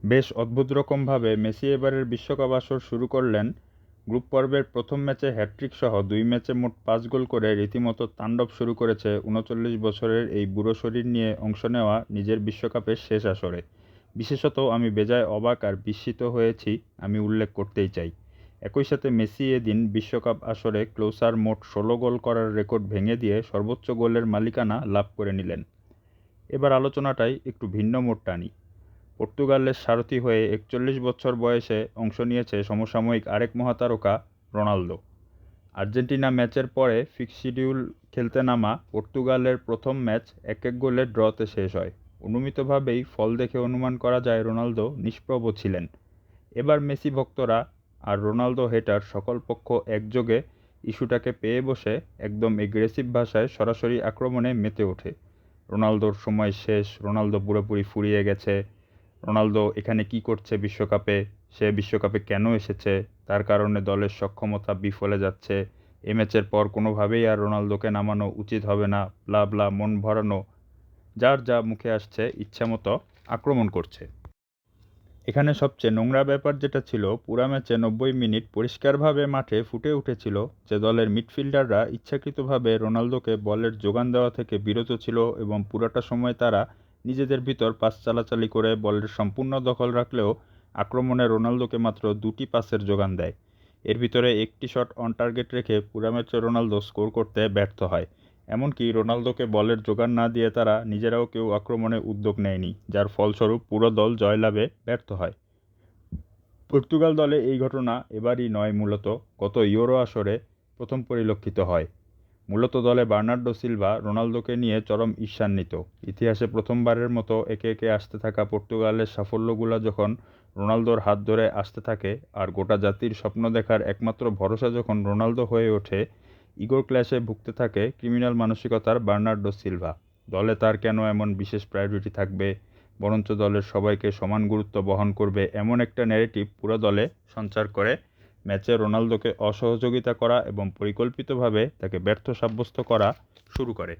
বেশ অদ্ভুত রকমভাবে মেসি এবারের বিশ্বকাপ আসর শুরু করলেন। গ্রুপ পর্বের প্রথম ম্যাচে হ্যাটট্রিকসহ ২ ম্যাচে মোট ৫ গোল করে রীতিমতো তাণ্ডব শুরু করেছে ৩৯ বছরের এই বুড়ো শরীর নিয়ে অংশ নেওয়া নিজের বিশ্বকাপের শেষ আসরে। বিশেষত আমি বেজায় অবাক আর বিস্মিত হয়েছি, আমি উল্লেখ করতেই চাই। একই সাথে মেসি এদিন বিশ্বকাপ আসরে ক্লোসার মোট ১৬ গোল করার রেকর্ড ভেঙে দিয়ে সর্বোচ্চ গোলের মালিকানা লাভ করে নিলেন। এবার আলোচনাটাই একটু ভিন্ন মোড় টানি। পর্তুগালের সারথি হয়ে ৪১ বছর বয়সে অংশ নিয়েছে সমসাময়িক আরেক মহাতারকা রোনালদো। আর্জেন্টিনা ম্যাচের পরে ফিক্সড শিডিউল খেলতে নামা পর্তুগালের প্রথম ম্যাচ ১-১ গোলে ড্রতে শেষ হয়। অনুমিতভাবেই ফল দেখে অনুমান করা যায় রোনালদো নিষ্প্রভ ছিলেন। এবার মেসি ভক্তরা আর রোনালদো হেটার সকল পক্ষ একযোগে ইস্যুটাকে পেয়ে বসে একদম এগ্রেসিভ ভাষায় সরাসরি আক্রমণে মেতে ওঠে। রোনালদোর সময় শেষ, রোনালদো পুরোপুরি ফুরিয়ে গেছে, রোনালদো এখানে কী করছে বিশ্বকাপে, সে বিশ্বকাপে কেন এসেছে, তার কারণে দলের সক্ষমতা বিফলে যাচ্ছে, এ ম্যাচের পর কোনোভাবেই আর রোনালদোকে নামানো উচিত হবে না, ব্লা ব্লা মন ভরানো, যার যা মুখে আসছে ইচ্ছামতো আক্রমণ করছে। এখানে সবচেয়ে নোংরা ব্যাপার যেটা ছিল, পুরা ম্যাচে ৯০ মিনিট পরিষ্কারভাবে মাঠে ফুটে উঠেছিল যে দলের মিডফিল্ডাররা ইচ্ছাকৃতভাবে রোনালদোকে বলের যোগান দেওয়া থেকে বিরত ছিল এবং পুরাটা সময় তারা নিজেদের ভিতর পাস চালাচালি করে বলের সম্পূর্ণ দখল রাখলেও আক্রমণে রোনালদোকে মাত্র ২টি পাসের যোগান দেয়। এর ভিতরে একটি শট অন টার্গেট রেখে পুরা ম্যাচে রোনালদো স্কোর করতে ব্যর্থ হয়। এমনকি রোনালদোকে বলের জোগান না দিয়ে তারা নিজেরাও কেউ আক্রমণে উদ্যোগ নেয়নি, যার ফলস্বরূপ পুরো দল জয়লাভে ব্যর্থ হয়। পর্তুগাল দলে এই ঘটনা এবারই নয়, মূলত গত ইউরো আসরে প্রথম পরিলক্ষিত হয়। মূলত দলে বার্নার্ডো সিলভা রোনালদোকে নিয়ে চরম ঈর্ষান্বিত। ইতিহাসে প্রথমবারের মতো একে একে আসতে থাকা পর্তুগালের সাফল্যগুলো যখন রোনালদোর হাত ধরে আসতে থাকে আর গোটা জাতির স্বপ্ন দেখার একমাত্র ভরসা যখন রোনালদো হয়ে ওঠে, ইগোর ক্ল্যাশে ভুগতে থাকে ক্রিমিনাল মানসিকতার বার্নার্ডো সিলভা। দলে তার কেন এমন বিশেষ প্রায়োরিটি থাকবে, বরঞ্চ দলের সবাইকে সমান গুরুত্ব বহন করবে এমন একটা ন্যারেটিভ পুরো দলে সঞ্চার করে ম্যাচে রোনালদোকে অসহযোগিতা করা এবং পরিকল্পিতভাবে তাকে ব্যর্থ সাব্যস্ত করা শুরু করে।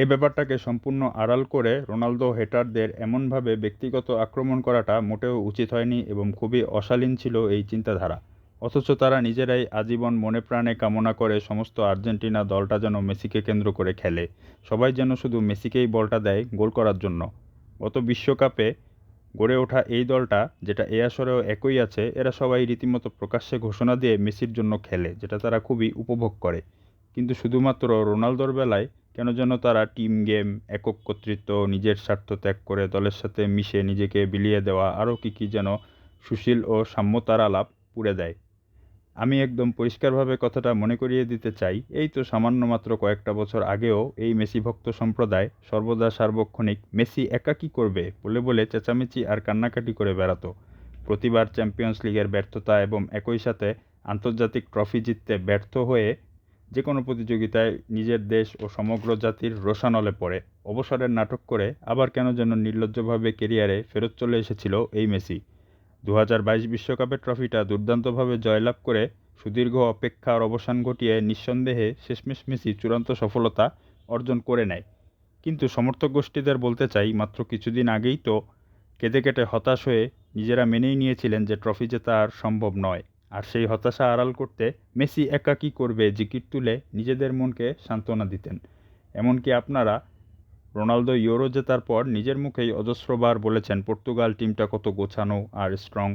এ ব্যাপারটাকে সম্পূর্ণ আড়াল করে রোনালদো হেটারদের এমনভাবে ব্যক্তিগত আক্রমণ করাটা মোটেও উচিত হয়নি এবং খুবই অশালীন ছিল এই চিন্তাধারা। অথচ তারা নিজেরাই আজীবন মনে প্রাণে কামনা করে সমস্ত আর্জেন্টিনা দলটা যেন মেসিকে কেন্দ্র করে খেলে, সবাই যেন শুধু মেসিকেই বলটা দেয় গোল করার জন্য। গত বিশ্বকাপে গড়ে ওঠা এই দলটা, যেটা এ আসরেও একই আছে, এরা সবাই রীতিমতো প্রকাশ্যে ঘোষণা দিয়ে মেসির জন্য খেলে, যেটা তারা খুবই উপভোগ করে। কিন্তু শুধুমাত্র রোনালদোর বেলায় কেন যেন তারা টিম গেম, একক কর্তৃত্ব, নিজের স্বার্থ ত্যাগ করে দলের সাথে মিশে নিজেকে বিলিয়ে দেওয়া আরও কী যেন সুশীল ও সাম্যতার আলাপ পুড়ে দেয়। আমি একদম পরিষ্কারভাবে কথাটা মনে করিয়ে দিতে চাই, এই তো সামান্য মাত্র কয়েকটা বছর আগেও এই মেসি ভক্ত সম্প্রদায় সর্বদা সার্বক্ষণিক মেসি একা কী করবে বলে বলে চেঁচামেচি আর কান্নাকাটি করে বেড়াতো। প্রতিবার চ্যাম্পিয়ন্স লিগের ব্যর্থতা এবং একই সাথে আন্তর্জাতিক ট্রফি জিততে ব্যর্থ হয়ে যে কোনো প্রতিযোগিতায় নিজের দেশ ও সমগ্র জাতির রোষানলে পড়ে অবসরের নাটক করে আবার কেন যেন নির্লজ্জভাবে কেরিয়ারে ফেরত চলে এসেছিল এই মেসি। ২০২২ বিশ্বকাপের ট্রফিটা দুর্দান্তভাবে জয়লাভ করে সুদীর্ঘ অপেক্ষার অবসান ঘটিয়ে নিঃসন্দেহে শেষমেশ মেসি চূড়ান্ত সফলতা অর্জন করে নেয়। কিন্তু সমর্থক গোষ্ঠীদের বলতে চাই, মাত্র কিছুদিন আগেই তো কেঁদে কেটে হতাশ হয়ে নিজেরা মেনেই নিয়েছিলেন যে ট্রফি জেতা আর সম্ভব নয়। আর সেই হতাশা আড়াল করতে মেসি একা কী করবে জিকির তুলে নিজেদের মনকে সান্ত্বনা দিতেন। এমনকি আপনারা রোনালদো ইউরো জেতার পর নিজের মুখেই অজস্রবার বলেছেন পর্তুগাল টিমটা কত গোছানো আর স্ট্রং,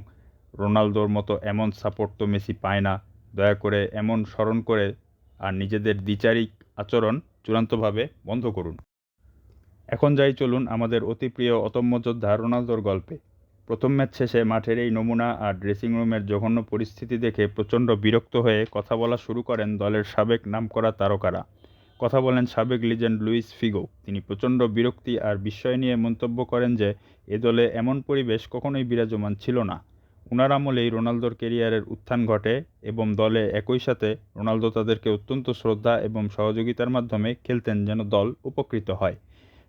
রোনালদোর মতো এমন সাপোর্ট তো মেসি পায় না, দয়া করে এমন স্মরণ করে আর নিজেদের দ্বিচারিক আচরণ চূড়ান্তভাবে বন্ধ করুন। এখন যাই চলুন আমাদের অতি প্রিয় অদম্য যোদ্ধা রোনালদোর গল্পে। প্রথম ম্যাচ শেষে মাঠের এই নমুনা আর ড্রেসিং রুমের জঘন্য পরিস্থিতি দেখে প্রচণ্ড বিরক্ত হয়ে কথা বলা শুরু করেন দলের সাবেক নামকরা তারকারা। কথা বলেন সাবেক লিজেন্ড লুইস ফিগো। তিনি প্রচণ্ড বিরক্তি আর বিস্ময় নিয়ে মন্তব্য করেন যে এ দলে এমন পরিবেশ কখনোই বিরাজমান ছিল না। উনার আমলেই রোনালদোর কেরিয়ারের উত্থান ঘটে এবং দলে একই সাথে রোনালদো তাদেরকে অত্যন্ত শ্রদ্ধা এবং সহযোগিতার মাধ্যমে খেলতেন যেন দল উপকৃত হয়।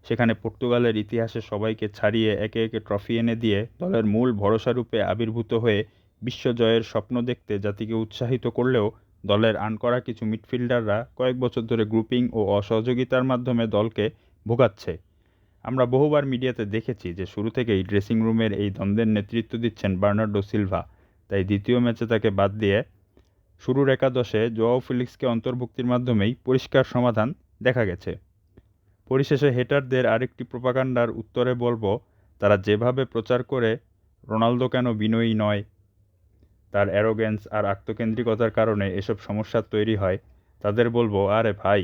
সেখানে পর্তুগালের ইতিহাসে সবাইকে ছাড়িয়ে একে একে ট্রফি এনে দিয়ে দলের মূল ভরসারূপে আবির্ভূত হয়ে বিশ্বজয়ের স্বপ্ন দেখতে জাতিকে উৎসাহিত করলেও দলের আনকরা কিছু মিডফিল্ডাররা কয়েক বছর ধরে গ্রুপিং ও অসহযোগিতার মাধ্যমে দলকে ভোগাচ্ছে। আমরা বহুবার মিডিয়াতে দেখেছি যে শুরু থেকেই ড্রেসিং রুমের এই দ্বন্দ্বের নেতৃত্ব দিচ্ছেন বার্নার্ডো সিলভা, তাই দ্বিতীয় ম্যাচে তাকে বাদ দিয়ে শুরুর একাদশে জোয়াও ফেলিক্সকে অন্তর্ভুক্তির মাধ্যমেই পরিষ্কার সমাধান দেখা গেছে। পরিশেষে হেটারদের আরেকটি প্রোপাগান্ডার উত্তরে বলবো, তারা যেভাবে প্রচার করে রোনালদো কেন বিনয়ী নয়, তার অ্যারোগ্যান্স আর আত্মকেন্দ্রিকতার কারণে এসব সমস্যা তৈরি হয়, তাদের বলবো, আরে ভাই,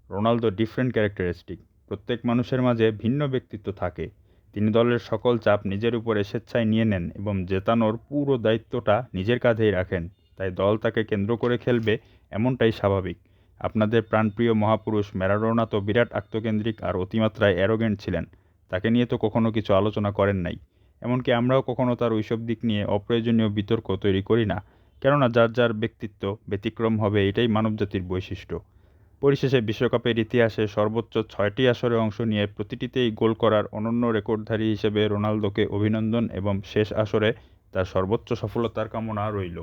রোনালদো ডিফারেন্ট ক্যারেক্টারিস্টিক। প্রত্যেক মানুষের মাঝে ভিন্ন ব্যক্তিত্ব থাকে। তিনি দলের সকল চাপ নিজের উপরে স্বেচ্ছায় নিয়ে নেন এবং জেতানোর পুরো দায়িত্বটা নিজের কাঁধেই রাখেন। তাই দল তাকে কেন্দ্র করে খেলবে, এমনটাই স্বাভাবিক। আপনাদের প্রাণপ্রিয় মহাপুরুষ ম্যারাডোনা তো বিরাট আত্মকেন্দ্রিক আর অতিমাত্রায় অ্যারোগেন্ট ছিলেন। তাকে নিয়ে তো কখনো কিছু আলোচনা করেন নাই। এমনকি আমরাও কখনো তার ওইসব দিক নিয়ে অপ্রয়োজনীয় বিতর্ক তৈরি করি না, কেননা যার যার ব্যক্তিত্ব ব্যতিক্রম হবে, এটাই মানবজাতির বৈশিষ্ট্য। পরিশেষে বিশ্বকাপের ইতিহাসে সর্বোচ্চ 6টি আসরে অংশ নিয়ে প্রতিটিতেই গোল করার অনন্য রেকর্ডধারী হিসেবে রোনালদোকে অভিনন্দন এবং শেষ আসরে তার সর্বোচ্চ সফলতার কামনা রইল।